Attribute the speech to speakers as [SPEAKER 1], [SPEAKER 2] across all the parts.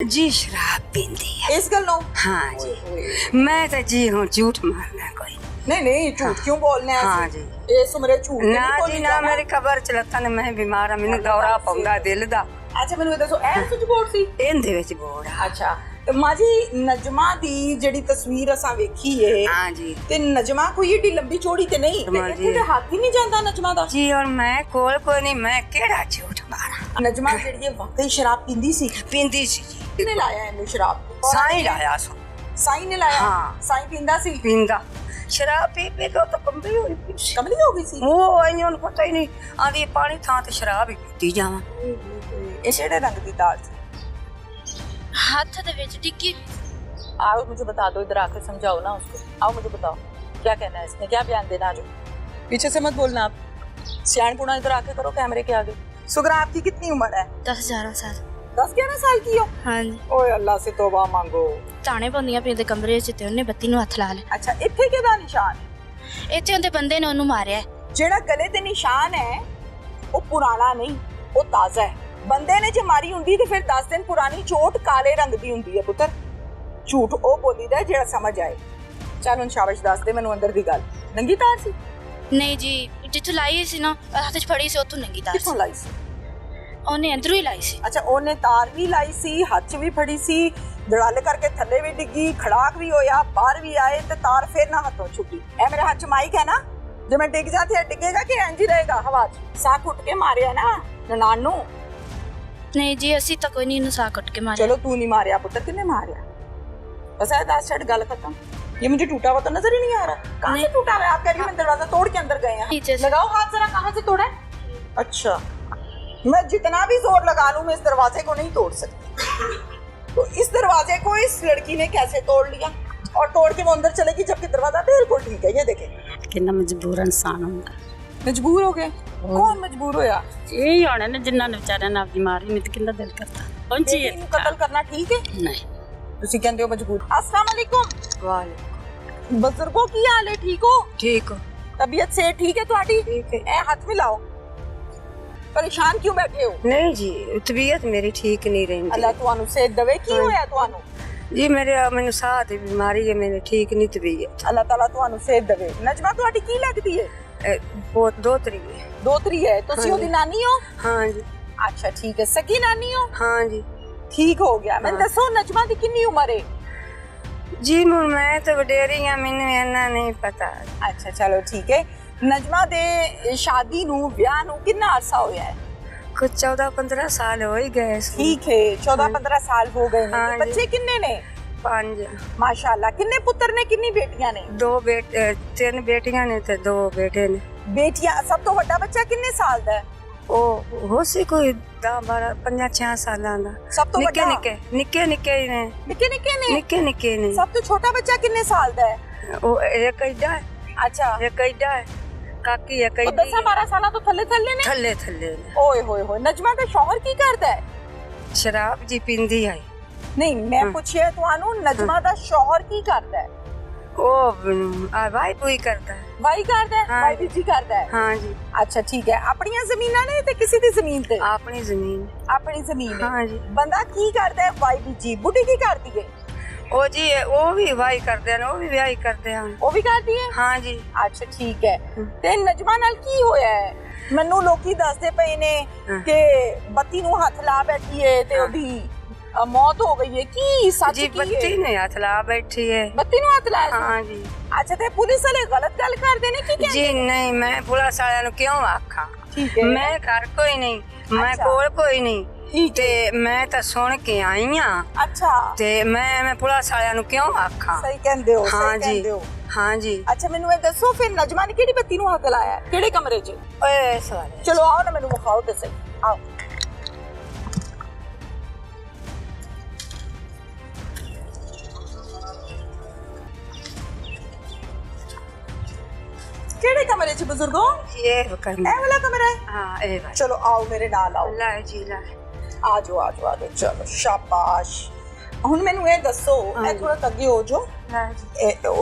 [SPEAKER 1] जी शराब पींदी है
[SPEAKER 2] इस गल्लों।
[SPEAKER 1] हाँ जी मैं तो जी हूँ झूठ मारना कोई
[SPEAKER 2] नहीं नहीं झूठ क्यों बोलने हैं
[SPEAKER 1] हाँ जी
[SPEAKER 2] इस उम्रे झूठ
[SPEAKER 1] ना
[SPEAKER 2] नहीं
[SPEAKER 1] जी
[SPEAKER 2] बोली
[SPEAKER 1] ना
[SPEAKER 2] जाना।
[SPEAKER 1] मेरी खबर चलता ने मैं बीमार हाँ मैंने दौरा पौंदा दिल दा
[SPEAKER 2] अच्छा मैनू ये दसो ए स्विच बोर्ड सी
[SPEAKER 1] ਇਹਦੇ ਵਿੱਚ ਬੋੜ ਆ
[SPEAKER 2] अच्छा ਤੇ ਮਾਂ ਜੀ ਨਜਮਾ ਦੀ ਜਿਹੜੀ ਤਸਵੀਰ ਅਸਾਂ ਵੇਖੀ ਏ
[SPEAKER 1] हाँ जी
[SPEAKER 2] ਤੇ ਨਜਮਾ ਕੋਈ ਏਡੀ ਲੰਬੀ ਚੌੜੀ ਤੇ ਨਹੀਂ ਤੇ
[SPEAKER 1] ਮਾਂ ਜੀ।
[SPEAKER 2] ਇੱਥੇ ਤੇ ਹੱਥ ਹੀ ਨਹੀਂ ਜਾਂਦਾ ਨਜਮਾ ਦਾ
[SPEAKER 1] जी और मैं कोल कोई नहीं मैं केड़ा झूठ मारा
[SPEAKER 2] ਨਜਮਾ ਜਿਹੜੀ ਇਹ ਵਾਕਈ ਸ਼ਰਾਬ ਪੀਂਦੀ ਸੀ
[SPEAKER 1] पींदी सी जी
[SPEAKER 2] ਕਿਹਨੇ ਲਾਇਆ ਇਹਨੂੰ ਸ਼ਰਾਬ
[SPEAKER 1] साई लाया सो
[SPEAKER 2] ਸਾਈ ਨੇ ਲਾਇਆ
[SPEAKER 1] ਹਾਂ।
[SPEAKER 2] ਸਾਈ ਪੀਂਦਾ ਸੀ
[SPEAKER 1] पींदा शराब पी पी के तो कमली हुई पी सी।
[SPEAKER 2] ਕਮਲੀ ਹੋ ਗਈ ਸੀ
[SPEAKER 1] वो आई उन्हें पता ही नहीं आंधी पानी था तो शराब ही पीती जावा
[SPEAKER 2] ਇਹ ਕਿਹੜੇ ਰੰਗ ਦੀ ਦਾਲ ਸੀ
[SPEAKER 3] हाथ दे विच डिग्गी
[SPEAKER 2] आओ मुझे बता दो इधर आकर समझाओ ना उसको आओ मुझे बताओ क्या कहना है इसने क्या बयान देना जो पीछे से मत बोलना आप सियाणपुणा इधर आके करो कैमरे के आगे सुगरा आपकी कितनी उम्र है
[SPEAKER 3] 10-11 साल
[SPEAKER 2] 10-11 साल की हो
[SPEAKER 3] हाँ जी
[SPEAKER 2] ओए अल्लाह से तौबा मांगो
[SPEAKER 3] ਤਾਣੇ ਪਾਉਂਦੀਆਂ ਪਈਆਂ ਦੇ ਕਮਰੇ 'ਚ ਤੇ ਉਹਨੇ ਬੱਤੀ ਨੂੰ ਹੱਥ ਲਾ ਲਿਆ
[SPEAKER 2] अच्छा इत्थे केदा निशान है
[SPEAKER 3] ਇੱਥੇ ਉਹਦੇ ਬੰਦੇ ਨੇ ਉਹਨੂੰ ਮਾਰਿਆ
[SPEAKER 2] जेड़ा गले ते निशान है वो पुराना नहीं वो ताजा है बंदे ने जे मारी हुंदी ते फिर 10 दिन पुरानी चोट काले रंग दी हुंदी है पुत्र झूठ ओ बोलीदा जेड़ा समझ आए चल हुन शाबाश दस दे मैनू अंदर दी गल नंगी तार सी
[SPEAKER 3] ਨਹੀਂ ਜੀ ਜਿੱਥੋਂ ਲਾਈ ਸੀ ਨਾ ਹੱਥ 'ਚ ਫੜੀ ਸੀ ਉੱਥੋਂ ਨੰਗੀ ਤਾਰ
[SPEAKER 2] किथों लाई सी
[SPEAKER 3] ਉਹਨੇ ਅੰਦਰੋਂ ਹੀ ਲਾਈ ਸੀ
[SPEAKER 2] अच्छा ओने तार भी लाई सी हाथ च भी फड़ी सी दड़ाले करके थल्ले भी डिग्गी खड़ाक भी होया बाहर भी आए ते तार फिर ना हाथों छुटी ए मेरे हाथ च माइक है ना जब मैं डिग जाती है डिगेगा कि इंज ही रहेगा हवा च साह घुट के मारिया ना ननान नू
[SPEAKER 3] ਨਹੀਂ ਜੀ ਅਸੀਂ ਤਾਂ ਕੋਈ ਨਹੀਂ ਇਹਨੂੰ ਸਾਹ ਕੱਟ ਕੇ ਮਾਰਿਆ
[SPEAKER 2] चलो तू नहीं मारिया पुत्र किन्ने मारिया बस है 10 छड़ गल खत्म ये मुझे टूटा हुआ तो नजर ही नहीं आ रहा कहाँ से टूटा हुआ है आप कह रही हो मैं दरवाजा तोड़ के अंदर गए हैं
[SPEAKER 3] नीचे से।
[SPEAKER 2] लगाओ हाथ जरा कहाँ से तोड़ा है अच्छा मैं जितना भी जोर लगा लूं मैं इस दरवाजे को नहीं तोड़ सकती तो इस दरवाजे को इस लड़की ने कैसे तोड़ लिया और तोड़ के वो अंदर चलेगी जबकि दरवाजा बिल्कुल ठीक है ये देखें
[SPEAKER 1] कितना मजबूर इंसान होंगे
[SPEAKER 2] मजबूर हो गए कौन मजबूर होया
[SPEAKER 1] यही होने ने जिन्ना ने बेचारे ने आपकी मारी में तो किंदा दिल करता पहुंची है
[SPEAKER 2] बेटी नूं कत्ल करना ठीक है
[SPEAKER 1] नहीं
[SPEAKER 2] ਤੁਸੀਂ ਕਹਿੰਦੇ ਹੋ ਮਜਬੂਰ अस्सलाम वालेकुम
[SPEAKER 1] वाले
[SPEAKER 2] बुजुर्गों की हाल है ठीक हो
[SPEAKER 1] ठीक हो
[SPEAKER 2] तबीयत से ठीक है तुम्हारी
[SPEAKER 1] ठीक है
[SPEAKER 2] ए हाथ मिलाओ परेशान क्यों बैठे हो
[SPEAKER 1] नहीं जी तबीयत मेरी ठीक नहीं रही
[SPEAKER 2] अल्लाह ਤੁਹਾਨੂੰ सेहत दवे की होया ਤੁਹਾਨੂੰ
[SPEAKER 1] जी मेरे मैंने साह दी बीमारी है मेरे ठीक नहीं तबीयत
[SPEAKER 2] ਅੱਲਾਹ ਤਾਲਾ ਤੁਹਾਨੂੰ सेहत दवे नजमा ਤੁਹਾਡੀ ਕੀ ਲੱਗਦੀ ਹੈ
[SPEAKER 1] बहुत दो तरीके
[SPEAKER 2] ਦੋਤਰੀ ਹੈ ਤੁਸੀਂ ਉਹਦੀ ਨਾਨੀ ਹੋ
[SPEAKER 1] हाँ जी
[SPEAKER 2] ਅੱਛਾ ਠੀਕ ਹੈ ਸਕੀ ਨਾਨੀ ਹੋ
[SPEAKER 1] हाँ जी
[SPEAKER 2] ਠੀਕ ਹੋ ਗਿਆ ਮੈਂ ਦੱਸੋ ਨਜਮਾ ਦੀ ਕਿੰਨੀ ਉਮਰ ਹੈ
[SPEAKER 1] जी मैं तो वडेरी हाँ मैंने इन्ना नहीं पता
[SPEAKER 2] ਅੱਛਾ ਚਲੋ ਠੀਕ ਹੈ ਨਜਮਾ ਦੇ ਸ਼ਾਦੀ ਨੂੰ ਵਿਆਹ ਨੂੰ ਕਿੰਨਾ ਅਰਸਾ ਹੋਇਆ ਹੈ
[SPEAKER 1] कुछ 14-15 साल हो ही गए इसको।
[SPEAKER 2] ਠੀਕ ਹੈ 14-15 ਸਾਲ ਹੋ ਗਏ ਨੇ
[SPEAKER 1] हाँ
[SPEAKER 2] ਤੇ
[SPEAKER 1] जी।
[SPEAKER 2] ਬੱਚੇ ਕਿੰਨੇ ਨੇ
[SPEAKER 1] 5
[SPEAKER 2] ਮਾਸ਼ਾਅੱਲਾ ਕਿੰਨੇ ਪੁੱਤਰ ਨੇ ਕਿੰਨੀ ਬੇਟੀਆਂ ਨੇ
[SPEAKER 1] 2 बेटे 3 बेटियां ने ते 2 बेटे ने
[SPEAKER 2] ਬੇਟੀਆਂ ਸਭ ਤੋਂ ਵੱਡਾ ਬੱਚਾ ਕਿੰਨੇ ਸਾਲ ਦਾ ਹੈ
[SPEAKER 1] ओ हो सी कोई 10-12 5-6 साल दा
[SPEAKER 2] ਸਭ ਤੋਂ
[SPEAKER 1] निक्के
[SPEAKER 2] ਵੱਡਾ
[SPEAKER 1] निक्के निक्के ही ने
[SPEAKER 2] ਨਿੱਕੇ ਨਿੱਕੇ ਨੇ
[SPEAKER 1] निक्के निक्के ने
[SPEAKER 2] ਸਭ ਤੋਂ ਛੋਟਾ ਬੱਚਾ ਕਿੰਨੇ ਸਾਲ ਦਾ ਹੈ
[SPEAKER 1] ओ एक एडा है
[SPEAKER 2] ਅੱਛਾ
[SPEAKER 1] एक एडा है काकी एक
[SPEAKER 2] ਉਹ
[SPEAKER 1] एडी
[SPEAKER 2] 10-12 ਸਾਲਾਂ ਤੋਂ ਥੱਲੇ ਥੱਲੇ ਨੇ
[SPEAKER 1] थल्ले थल्ले ने
[SPEAKER 2] ਓਏ ਹੋਏ ਹੋਏ ਨਜਮਾ ਦਾ ਸ਼ੌਹਰ ਕੀ ਕਰਦਾ ਹੈ
[SPEAKER 1] शराब जी पींदी है
[SPEAKER 2] ਨਹੀਂ ਮੈਂ ਪੁੱਛਿਆ ਤੁਹਾਨੂੰ ਨਜਮਾ ਦਾ ਸ਼ੌਹਰ ਕੀ ਕਰਦਾ ਹੈ
[SPEAKER 1] ओ भाई कोई करता है
[SPEAKER 2] ਵਾਈ ਕਰਦਾ ਹੈ
[SPEAKER 1] ਹਾਂ।
[SPEAKER 2] ਵਾਈ ਵੀ ਜੀ ਕਰਦਾ ਹੈ
[SPEAKER 1] हाँ जी
[SPEAKER 2] ਅੱਛਾ ਠੀਕ ਹੈ ਆਪਣੀਆਂ ਜ਼ਮੀਨਾਂ ਨੇ ਤੇ ਕਿਸੇ ਦੀ ਜ਼ਮੀਨ ਤੇ
[SPEAKER 1] अपनी जमीन
[SPEAKER 2] ਆਪਣੀ ਜ਼ਮੀਨ ਹੈ
[SPEAKER 1] हाँ जी
[SPEAKER 2] ਬੰਦਾ ਕੀ ਕਰਦਾ ਹੈ ਵਾਈ ਵੀ ਜੀ ਬੁੱਢੀ ਕੀ ਕਰਦੀ ਹੈ
[SPEAKER 1] ओ जी वो भी वाई करते हैं वो भी ब्याह करते हैं
[SPEAKER 2] ਉਹ ਵੀ ਕਰਦੀ ਹੈ
[SPEAKER 1] हाँ जी
[SPEAKER 2] ਅੱਛਾ ਠੀਕ ਹੈ ਤੇ ਨਜਮਾ ਨਾਲ ਕੀ ਹੋਇਆ ਹੈ ਮੈਨੂੰ ਲੋਕੀ ਦੱਸਦੇ ਪਏ ਨੇ
[SPEAKER 1] ਹਾਂ।
[SPEAKER 2] ਕਿ ਬੱਤੀ ਨੂੰ ਹੱਥ ਲਾ ਬੈਠੀ ਹੈ ਤੇ ਉਹਦੀ ਮੌਤ ਹੋ ਗਈ ਹੈ ਕੀ ਸੱਚ
[SPEAKER 1] जी
[SPEAKER 2] ਕੀ
[SPEAKER 1] बत्ती
[SPEAKER 2] ਹੈ
[SPEAKER 1] ने हाथ ला बैठी है
[SPEAKER 2] ਬੱਤੀ ਨੂੰ ਹੱਥ ਲਾਇਆ ਸੀ?
[SPEAKER 1] हाँ जी
[SPEAKER 2] ਅੱਛਾ ਤੇ ਪੁਲਿਸ ਵਾਲੇ ਗਲਤ ਗੱਲ ਕਰਦੇ ਨੇ ਕੀ ਕਹਿੰਦੇ
[SPEAKER 1] जी नहीं मैं पुलिस वाले नु क्यों आखा
[SPEAKER 2] ठीक है
[SPEAKER 1] मैं घर कोई नहीं मैं
[SPEAKER 2] अच्छा।
[SPEAKER 1] कोल कोई नहीं
[SPEAKER 2] ठीक
[SPEAKER 1] ते
[SPEAKER 2] है
[SPEAKER 1] मैं तो सुन के आई हां
[SPEAKER 2] ਅੱਛਾ
[SPEAKER 1] ते मैं पुलिस वाले नु क्यों आखा
[SPEAKER 2] ਸਹੀ ਕਹਿੰਦੇ ਹੋ
[SPEAKER 1] हाँ
[SPEAKER 2] ਸਹੀ
[SPEAKER 1] जी
[SPEAKER 2] ਕਹਿੰਦੇ ਹੋ
[SPEAKER 1] हाँ जी
[SPEAKER 2] ਅੱਛਾ ਮੈਨੂੰ ਇਹ ਦੱਸੋ ਫਿਰ ਨਜਮਾ ਨੇ ਕਿਹੜੀ ਬੱਤੀ ਨੂੰ ਹੱਥ ਲਾਇਆ ਹੈ? ਕਿਹੜੇ ਕਮਰੇ 'ਚ
[SPEAKER 1] ओए सवाल
[SPEAKER 2] ਚਲੋ ਆਓ ਨਾ ਮੈਨੂੰ ਵਿਖਾਓ ਤੇ ਸਹੀ ਆਓ ਕਿਹੜੇ ਕਮਰੇ 'ਚ ਬਜ਼ੁਰਗੋ
[SPEAKER 1] ये करना
[SPEAKER 2] ਇਹ ਵਾਲਾ ਕਮਰਾ ਹੈ
[SPEAKER 1] हां ए भाई
[SPEAKER 2] ਚਲੋ ਆਓ ਮੇਰੇ ਨਾਲ ਆਓ
[SPEAKER 1] ला जी ला
[SPEAKER 2] ਆ ਜਾਓ ਆ ਜਾਓ ਆ ਜਾਓ ਚਲੋ ਸ਼ਾਬਾਸ਼ ਹੁਣ ਮੈਨੂੰ ਇਹ ਦੱਸੋ ਇਹ ਥੋੜਾ ਅੱਗੇ ਹੋ ਜਾਓ
[SPEAKER 1] ला जी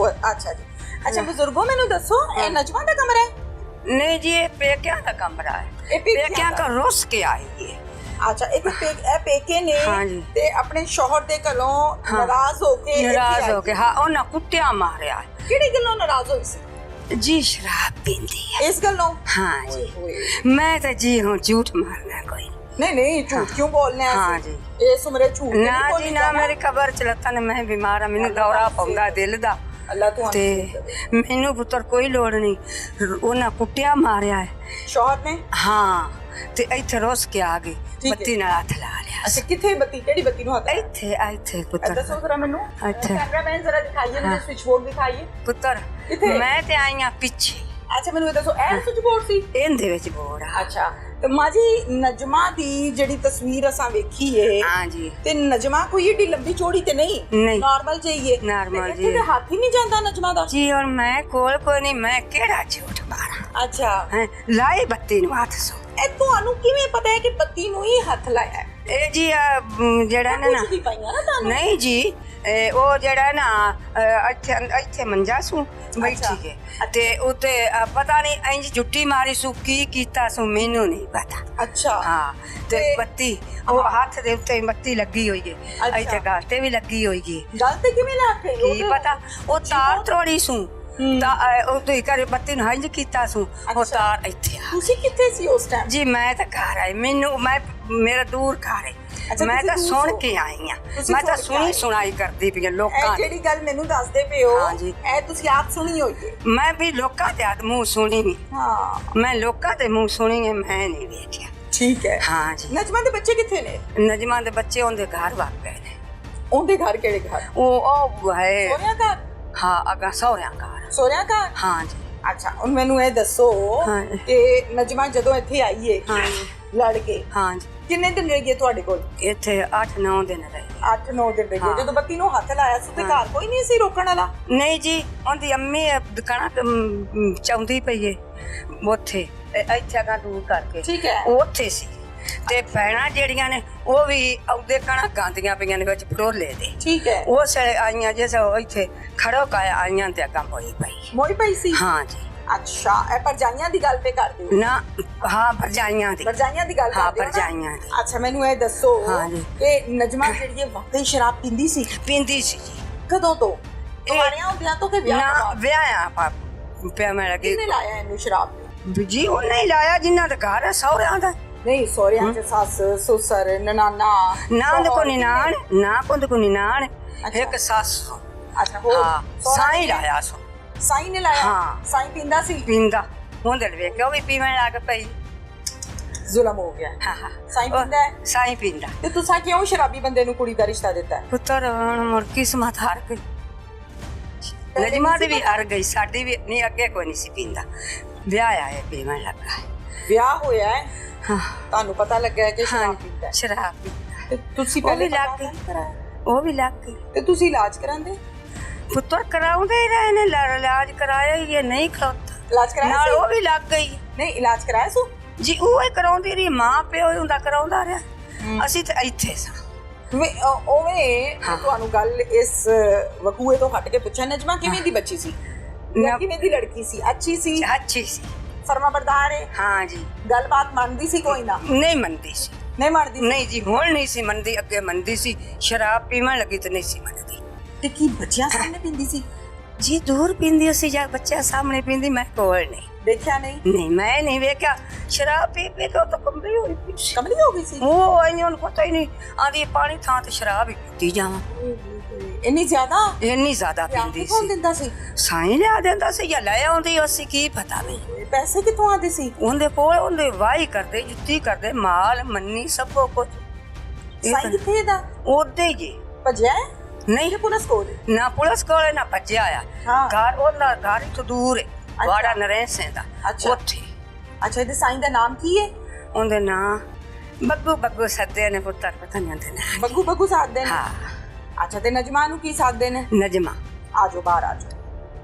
[SPEAKER 2] ਅੱਛਾ ਜੀ ਅੱਛਾ ਬਜ਼ੁਰਗੋ ਮੈਨੂੰ ਦੱਸੋ ਇਹ ਨਜਮਾ ਦਾ ਕਮਰਾ ਹੈ
[SPEAKER 1] नहीं जी ये पेक्या का कमरा है
[SPEAKER 2] ਇਹ ਪੇਕਿਆਂ
[SPEAKER 1] पेक्या का रोस के आई है
[SPEAKER 2] ਅੱਛਾ ਇਹ ਪੇਕੇ ਨੇ
[SPEAKER 4] हाँ जी।
[SPEAKER 2] ਤੇ ਆਪਣੇ ਸ਼ੌਹਰ ਦੇ ਘਰੋਂ ਨਾਰਾਜ਼ ਹੋ ਕੇ
[SPEAKER 4] नाराज हो के हाँ उन्हें कुटिया मारिया
[SPEAKER 2] ਕਿਹੜੀ ਗੱਲੋਂ ਨਾਰਾਜ਼ ਹੋਈ ਸੀ
[SPEAKER 4] जी शराब पींदी है
[SPEAKER 2] ਇਸ ਗੱਲੋਂ
[SPEAKER 4] हाँ जी मैं तो जी हूँ झूठ मारना कोई
[SPEAKER 2] नहीं नहीं झूठ क्यों बोलने हैं
[SPEAKER 4] हाँ जी
[SPEAKER 2] इस उम्रे झूठ नहीं
[SPEAKER 4] ना जी
[SPEAKER 2] बोली
[SPEAKER 4] ना
[SPEAKER 2] जाना।
[SPEAKER 4] मेरी खबर चलता ने मैं बीमार हाँ मैनू दौरा पाउंदा दिल दा
[SPEAKER 2] अल्लाह तो
[SPEAKER 4] ते मैनू पुत्र कोई लोड़ नहीं उन्हें कुटिया मारिया है
[SPEAKER 2] शौहर ने
[SPEAKER 4] हाँ ते इत्थे रोस के आ गई
[SPEAKER 2] ठीक है।
[SPEAKER 4] बत्ती नाल हथ ला लिया
[SPEAKER 2] अच्छा किथे बत्ती केड़ी बत्ती नु हत्थ
[SPEAKER 4] इत्थे पुत्र
[SPEAKER 2] दसो जरा मेनू
[SPEAKER 4] अच्छा।
[SPEAKER 2] कैमरामैन जरा दिखाइए मुझे स्विच बोर्ड दिखाइए
[SPEAKER 4] पुत्र
[SPEAKER 2] किथे?
[SPEAKER 4] मैं ते आई हाँ पिछे
[SPEAKER 2] अच्छा मेनू ये दसो ए स्विच बोर्ड सी
[SPEAKER 4] इहदे विच बोर्ड आ
[SPEAKER 2] अच्छा ਤੇ ਮਾਂ ਜੀ ਨਜਮਾ ਦੀ ਜਿਹੜੀ ਤਸਵੀਰ ਅਸਾਂ ਵੇਖੀ ਏ
[SPEAKER 4] हाँ जी
[SPEAKER 2] ਤੇ ਨਜਮਾ ਕੋਈ ਏਡੀ ਲੰਬੀ ਚੌੜੀ ਤੇ ਨਹੀਂ
[SPEAKER 4] नहीं
[SPEAKER 2] ਨਾਰਮਲ ਜਾਈਏ
[SPEAKER 4] Normal जी।
[SPEAKER 2] ਤੇ ਹੱਥ ਹੀ ਨਹੀਂ ਜਾਂਦਾ ਨਜਮਾ ਦਾ
[SPEAKER 4] जी और मैं कोल कोई नहीं मैं केड़ा झूठ मारा
[SPEAKER 2] ਅੱਛਾ
[SPEAKER 4] हैं लाई बत्ती नु हथ सो
[SPEAKER 2] ਇਹ ਤੁਹਾਨੂੰ ਕਿਵੇਂ ਪਤਾ ਹੈ ਕਿ ਬੱਤੀ ਨੂੰ ਹੀ ਹੱਥ ਲਾਇਆ ਹੈ
[SPEAKER 4] ए जी जेड़ा ना ना
[SPEAKER 2] ਪੁੱਛਦੀ ਪਈਆਂ ਨਾ ਤੁਹਾਨੂੰ
[SPEAKER 4] नहीं जी ओ जेड़ा ना इत्थे मंजा सू बैठी के ते उते पता नहीं इंज जुट्टी मारी सू की कीता सू मेनू नहीं पता
[SPEAKER 2] ਅੱਛਾ
[SPEAKER 4] हाँ ते बत्ती ओ हाथ दे उत्ते बत्ती लगी हुई है
[SPEAKER 2] अच्छा।
[SPEAKER 4] इत्थे गल ते भी लगी हुई है
[SPEAKER 2] ਗੱਲ ਤੇ ਕਿਵੇਂ ਲਾ ਕੇ
[SPEAKER 4] की पता ओ तार तोड़ी सू ता ओ तो करे बत्ती नु इंज कीता सू ओ
[SPEAKER 2] अच्छा।
[SPEAKER 4] तार इत्थे आ
[SPEAKER 2] ਤੁਸੀਂ ਕਿੱਥੇ ਸੀ ਉਸ ਟਾਈਮ
[SPEAKER 4] जी मैं तो घर आई मेनू मैं मेरा दूर घर है
[SPEAKER 2] अच्छा,
[SPEAKER 4] मैं
[SPEAKER 2] तुसी
[SPEAKER 4] तो
[SPEAKER 2] दूर
[SPEAKER 4] सुन
[SPEAKER 2] सो।
[SPEAKER 4] के आई हाँ
[SPEAKER 2] तुसी
[SPEAKER 4] मैं तो
[SPEAKER 2] सुन के
[SPEAKER 4] सुनी
[SPEAKER 2] आए।
[SPEAKER 4] सुनाई करती पई
[SPEAKER 2] ਇਹ
[SPEAKER 4] लोकां दी।
[SPEAKER 2] ਜਿਹੜੀ ਗੱਲ ਮੈਨੂੰ ਦੱਸਦੇ ਪਏ ਹੋ
[SPEAKER 4] ਹਾਂ ਜੀ।
[SPEAKER 2] ਇਹ ਤੁਸੀਂ ਆਪ ਸੁਣੀ ਹੋਈ ਹੈ
[SPEAKER 4] मैं भी लोकां दे मुंह सुनी नहीं
[SPEAKER 2] ਹਾਂ
[SPEAKER 4] मैं लोकां दे मुंह सुनी है मैं नहीं देखिया
[SPEAKER 2] ਠੀਕ ਹੈ
[SPEAKER 4] हाँ जी
[SPEAKER 2] ਨਜਮਾ ਦੇ ਬੱਚੇ ਕਿੱਥੇ ਨੇ
[SPEAKER 4] नजमा दे बच्चे उनके घर भाग गए ने
[SPEAKER 2] ਉਹਦੇ ਘਰ ਕਿਹੜੇ ਘਰ
[SPEAKER 4] ओ है
[SPEAKER 2] ਸੋਹਰਿਆਂ ਘਰ
[SPEAKER 4] हाँ अगा सौरिया घर
[SPEAKER 2] ਸੋਹਰਿਆਂ ਘਰ
[SPEAKER 4] हाँ जी
[SPEAKER 2] ਅੱਛਾ ਹੁਣ ਮੈਨੂੰ ਇਹ ਦੱਸੋ
[SPEAKER 4] ਹਾਂ।
[SPEAKER 2] ਕਿ ਨਜਮਾ ਜਦੋਂ ਇੱਥੇ ਆਈ ਏ
[SPEAKER 4] हाँ जी
[SPEAKER 2] ਲੜ ਕੇ
[SPEAKER 4] हाँ जी
[SPEAKER 2] ਕਿੰਨੇ ਦਿਨ ਰਹੀ ਏ ਤੁਹਾਡੇ ਕੋਲ
[SPEAKER 4] इत्थे 8-9 दिन रही
[SPEAKER 2] 8-9 ਦਿਨ ਰਹੀ ਏ
[SPEAKER 4] ਹਾਂ।
[SPEAKER 2] ਜਦੋਂ ਬੱਤੀ ਨੂੰ ਹੱਥ ਲਾਇਆ ਸੀ ਤੇ ਘਰ ਕੋਈ ਨਹੀਂ ਸੀ ਰੋਕਣ ਵਾਲਾ
[SPEAKER 4] नहीं जी उनकी अम्मी दुकाना चाउंदी पई है ਉੱਥੇ ਇੱਥੇ ਅਗਾ ਦੂਰ ਕਰਕੇ
[SPEAKER 2] ਠੀਕ ਹੈ
[SPEAKER 4] ਉਹ ਉੱਥੇ ਸੀ ਤੇ ਭੈਣਾਂ ਜਿਹੜੀਆਂ ਨੇ ਉਹ ਵੀ ਆਉਂਦੇ ਕਣਾ ਗਾਂਦੀਆਂ ਪਈਆਂ ਨੇ ਵਿੱਚ ਪਰੋਲੇ ਦੇ
[SPEAKER 2] ਠੀਕ ਹੈ
[SPEAKER 4] ਉਹ ਸੇ ਆਈਆਂ ਜਿਸ ਇੱਥੇ ਖੜੋ ਕਾਇਆ ਆਈਆਂ ਤੇ ਕੰਮ ਹੋਈ ਪਈ
[SPEAKER 2] ਮੋਈ ਪਈ ਸੀ
[SPEAKER 4] ਹਾਂ ਜੀ
[SPEAKER 2] ਅੱਛਾ ਇਹ ਪਰਜਾਈਆਂ ਦੀ ਗੱਲ ਤੇ ਕਰਦੇ ਹੋ
[SPEAKER 4] ਨਾ ਹਾਂ ਭਰਜਾਈਆਂ ਦੀ
[SPEAKER 2] ਪਰਜਾਈਆਂ ਦੀ ਗੱਲ
[SPEAKER 4] ਹਾਂ
[SPEAKER 2] ਕਰਦੇ ਹੋ ਨਾ?
[SPEAKER 4] ਭਰਜਾਈਆਂ ਦੀ
[SPEAKER 2] ਅੱਛਾ ਮੈਨੂੰ ਇਹ ਦੱਸੋ
[SPEAKER 4] ਹਾਂ ਜੀ।
[SPEAKER 2] ਕਿ ਨਜਮਾ ਜਿਹੜੀ ਹੈ ਵਾਕਈ ਸ਼ਰਾਬ ਪੀਂਦੀ ਸੀ
[SPEAKER 4] ਪੀਂਦੀ ਸੀ ਜੀ
[SPEAKER 2] ਕਦੋਂ ਤੋਂ ਕੁਆਰਿਆਂ ਹੁੰਦਿਆਂ ਤੋਂ ਕਿ ਵਿਆਹ ਤੋਂ
[SPEAKER 4] ਨਾ
[SPEAKER 2] ਬਾਅਦ?
[SPEAKER 4] ਵਿਆਹ ਪਿਆ ਮੈਂ ਲੱਗੀ
[SPEAKER 2] ਕਿਹਨੇ ਲਾਇਆ ਇਹਨੂੰ ਸ਼ਰਾਬ
[SPEAKER 4] ਜੀ ਉਹਨੇ ਹੀ ਲਾਇਆ ਜਿਨ੍ਹਾਂ ਦਾ ਘਰ ਹੈ ਸਹੁਰਿਆਂ ਦਾ
[SPEAKER 2] ਨਹੀਂ ਸੋਹਰਿਆਂ ਚ ਸੱਸ ਸੁਸਰ ਨਨਾਨਾ
[SPEAKER 4] ਨਾ ਦੇ ਕੋ ਨਿਨਾਣ ਨਾ ਕੋ ਨਿਨਾਣ
[SPEAKER 2] ਅੱਛਾ।
[SPEAKER 4] ਇੱਕ ਸੱਸ
[SPEAKER 2] ਅੱਛਾ ਹੋਰ
[SPEAKER 4] ਹਾਂ ਸਾਈ ਲਾਇਆ ਸੋ
[SPEAKER 2] ਸਾਈ ਨੇ ਲਾਇਆ
[SPEAKER 4] ਹਾਂ।
[SPEAKER 2] ਸਾਈ ਪੀਂਦਾ ਸੀ
[SPEAKER 4] ਪੀਂਦਾ ਹੁੰਦੇ ਵੇਖ ਕੇ ਉਹ ਵੀ ਪੀਵਣ ਲੱਗ ਪਈ
[SPEAKER 2] ਜ਼ੁਲਮ ਹੋ ਗਿਆ
[SPEAKER 4] ਹਾਂ ਹਾਂ
[SPEAKER 2] ਸਾਈ ਪੀਂਦਾ ਹੈ
[SPEAKER 4] ਸਾਈ ਪੀਂਦਾ
[SPEAKER 2] ਤੇ ਤੁਸੀਂ ਕਿਉਂ ਸ਼ਰਾਬੀ ਬੰਦੇ ਨੂੰ ਕੁੜੀ ਦਾ ਰਿਸ਼ਤਾ ਦਿੱਤਾ ਹੈ?
[SPEAKER 4] ਪੁੱਤਰ ਹੁਣ ਮੁੜ ਕਿਸਮਤ ਹਾਰ ਗਈ ਨਜਮਾ ਦੀ ਵੀ ਹਾਰ ਗਈ ਸਾਡੀ ਵੀ ਨਹੀਂ ਅੱਗੇ ਕੋਈ ਨਹੀਂ ਸੀ ਪੀਂਦਾ ਵਿਆਹ ਆਇਆ ਪੀਵਣ ਲੱਗਾ ਹੈ।
[SPEAKER 2] ਵਿਆਹ ਹੋਇਆ ਹੈ
[SPEAKER 4] ਹਾਂ
[SPEAKER 2] ਤੁਹਾਨੂੰ ਪਤਾ ਲੱਗਾ ਹੈ ਕਿ
[SPEAKER 4] ਹਾਂ
[SPEAKER 2] ਸ਼ਰਾਬ ਪੀਂਦਾ ਹੈ
[SPEAKER 4] ਸ਼ਰਾਬ ਪੀਂਦਾ
[SPEAKER 2] ਤੇ ਤੁਸੀਂ
[SPEAKER 4] ਉਹ ਵੀ
[SPEAKER 2] ਪਹਿਲੇ
[SPEAKER 4] ਲੱਗ
[SPEAKER 2] ਪਤਾ
[SPEAKER 4] ਗਈ।
[SPEAKER 2] ਨਹੀਂ ਕਰਾਇਆ
[SPEAKER 4] ਉਹ ਵੀ ਲੱਗ ਗਈ
[SPEAKER 2] ਤੇ ਤੁਸੀਂ ਇਲਾਜ ਕਰਾਉਂਦੇ
[SPEAKER 4] ਪੁੱਤਰ ਕਰਾਉਂਦੇ ਹੀ ਰਹੇ ਨੇ ਇਲਾਜ ਕਰਾਇਆ ਹੀ ਇਹ ਨਹੀਂ ਖਲੋਤਾ
[SPEAKER 2] ਇਲਾਜ ਕਰਾਇਆ
[SPEAKER 4] ਨਾਲ
[SPEAKER 2] ਸੀ
[SPEAKER 4] ਉਹ ਵੀ ਲੱਗ ਗਈ
[SPEAKER 2] ਨਹੀਂ ਇਲਾਜ ਕਰਾਇਆ ਸੋ
[SPEAKER 4] ਜੀ ਉਹ ਹੀ ਕਰਾਉਂਦੀ ਰਹੀ ਮਾਂ ਪਿਓ ਹੀ ਹੁੰਦਾ ਕਰਾਉਂਦਾ ਰਿਹਾ ਅਸੀਂ ਤਾਂ ਇੱਥੇ ਸਾਂ
[SPEAKER 2] ਉਵੇਂ ਤੁਹਾਨੂੰ ਗੱਲ ਇਸ ਵਕੂਏ ਤੋਂ ਹਟ ਕੇ ਪੁੱਛਿਆ ਨਜਮਾ ਕਿਵੇਂ ਦੀ ਬੱਚੀ ਸੀ
[SPEAKER 4] ਨਾ-
[SPEAKER 2] ਕਿਵੇਂ ਦੀ ਲੜਕੀ ਸੀ ਅੱਛੀ ਸੀ
[SPEAKER 4] ਅੱਛੀ ਸੀ
[SPEAKER 2] ਫਰਮਾਬਰਦਾਰ ਹੈ
[SPEAKER 4] ਹਾਂ ਜੀ
[SPEAKER 2] ਗੱਲਬਾਤ ਮੰਨਦੀ ਸੀ ਕੋਈ ਨਾ
[SPEAKER 4] ਨਹੀਂ ਮੰਨਦੀ ਸੀ
[SPEAKER 2] ਨਹੀਂ ਮੰਨਦੀ ਸੀ।
[SPEAKER 4] ਨਹੀਂ ਜੀ ਹੁਣ ਨਹੀਂ ਸੀ ਮੰਨਦੀ ਅੱਗੇ ਮੰਨਦੀ ਸੀ ਸ਼ਰਾਬ ਪੀਵਣ ਲੱਗੀ ਤੇ ਨਹੀਂ ਸੀ ਮੰਨਦੀ
[SPEAKER 2] ਤੇ ਕੀ ਬੱਚਿਆਂ ਸਾਹਮਣੇ ਪੀਂਦੀ ਸੀ
[SPEAKER 4] ਜੀ ਦੂਰ ਪੀਂਦੀ ਸੀ ਜਾਂ ਬੱਚਾ ਸਾਹਮਣੇ ਪੀਂਦੀ ਮੈਂ ਕੋਲ ਨਹੀਂ
[SPEAKER 2] ਦੇਖਿਆ ਨਹੀਂ
[SPEAKER 4] ਨਹੀਂ ਮੈਂ ਨਹੀਂ ਵੇਖਿਆ ਸ਼ਰਾਬ ਪੀ ਪੀ ਕੇ ਉਹ ਤਾਂ ਕੰਬੀ ਹੋਈ ਪਈ ਸੀ
[SPEAKER 2] ਕਮਲੀ ਹੋ ਗਈ ਸੀ
[SPEAKER 4] ਉਹ ਆਈ ਉਹਨੂੰ ਪਤਾ ਹੀ ਨਹੀਂ ਆਂਦੀ ਪਾਣੀ ਥਾਂ ਤੇ ਸ਼ਰਾਬ ਹੀ ਪੀਤੀ ਜਾਵਾਂ
[SPEAKER 2] ਇੰਨੀ ਜ਼ਿਆਦਾ
[SPEAKER 4] ਇੰਨੀ ਜ਼ਿਆਦਾ
[SPEAKER 2] ਵਿਆਹ
[SPEAKER 4] ਪੀਂਦੀ
[SPEAKER 2] ਕੌਣ
[SPEAKER 4] ਸੀ
[SPEAKER 2] ਦਿੰਦਾ ਸੀ
[SPEAKER 4] ਸਾਈਂ ਲਿਆ ਦਿੰਦਾ ਸੀ ਜਾਂ ਲੈ ਆਉਂਦੀ ਅਸੀਂ ਕੀ ਪਤਾ ਨਹੀਂ
[SPEAKER 2] ਪੈਸੇ ਕਿੱਥੋਂ ਆਉਂਦੇ ਸੀ
[SPEAKER 4] ਉਹਦੇ ਕੋਲ ਉਹਦੇ ਵਾਹੀ ਕਰਦੇ ਜੁੱਤੀ ਕਰਦੇ ਮਾਲ ਮੰਨੀ ਸਭ ਕੁਝ
[SPEAKER 2] ਸਾਈ ਕਿੱਥੇ ਦਾ
[SPEAKER 4] ਉਹਦੇ ਜੀ
[SPEAKER 2] ਭੱਜਿਆ ਹੈ?
[SPEAKER 4] ਨਹੀਂ
[SPEAKER 2] ਕਿ ਪੁਲਿਸ ਕੋਲ ਹੈ?
[SPEAKER 4] ਨਾ ਪੁਲਿਸ ਕੋਲ ਨਾ ਭੱਜਿਆ ਆ
[SPEAKER 2] ਹਾਂ।
[SPEAKER 4] ਘਰ ਉਹਦਾ ਘਰ ਤੋਂ ਦੂਰ ਹੈ ਵਾੜਾ ਨਰੇਸ਼ ਸਿੰਘ ਦਾ
[SPEAKER 2] ਅੱਛਾ।
[SPEAKER 4] ਉੱਥੇ
[SPEAKER 2] ਅੱਛਾ ਇਹਦੇ ਸਾਈ ਦਾ ਨਾਮ ਕੀ ਹੈ
[SPEAKER 4] ਉਹਦੇ ਨਾਂ ਬੱਗੂ ਬੱਗੂ ਸੱਦੇ ਨੇ ਪੁੱਤਰ ਪਤਾ ਨਹੀਂ ਉਹਦੇ ਨਾਂ
[SPEAKER 2] ਬੱਗੂ ਬੱਗੂ ਸਾਧਦੇ ਨੇ
[SPEAKER 4] ਹਾਂ
[SPEAKER 2] ਅੱਛਾ ਤੇ ਨਜਮਾ ਨੂੰ ਕੀ ਸਾਧਦੇ ਨੇ
[SPEAKER 4] ਨਜਮਾ
[SPEAKER 2] ਆਜੋ ਬਾਹਰ ਆਜੋ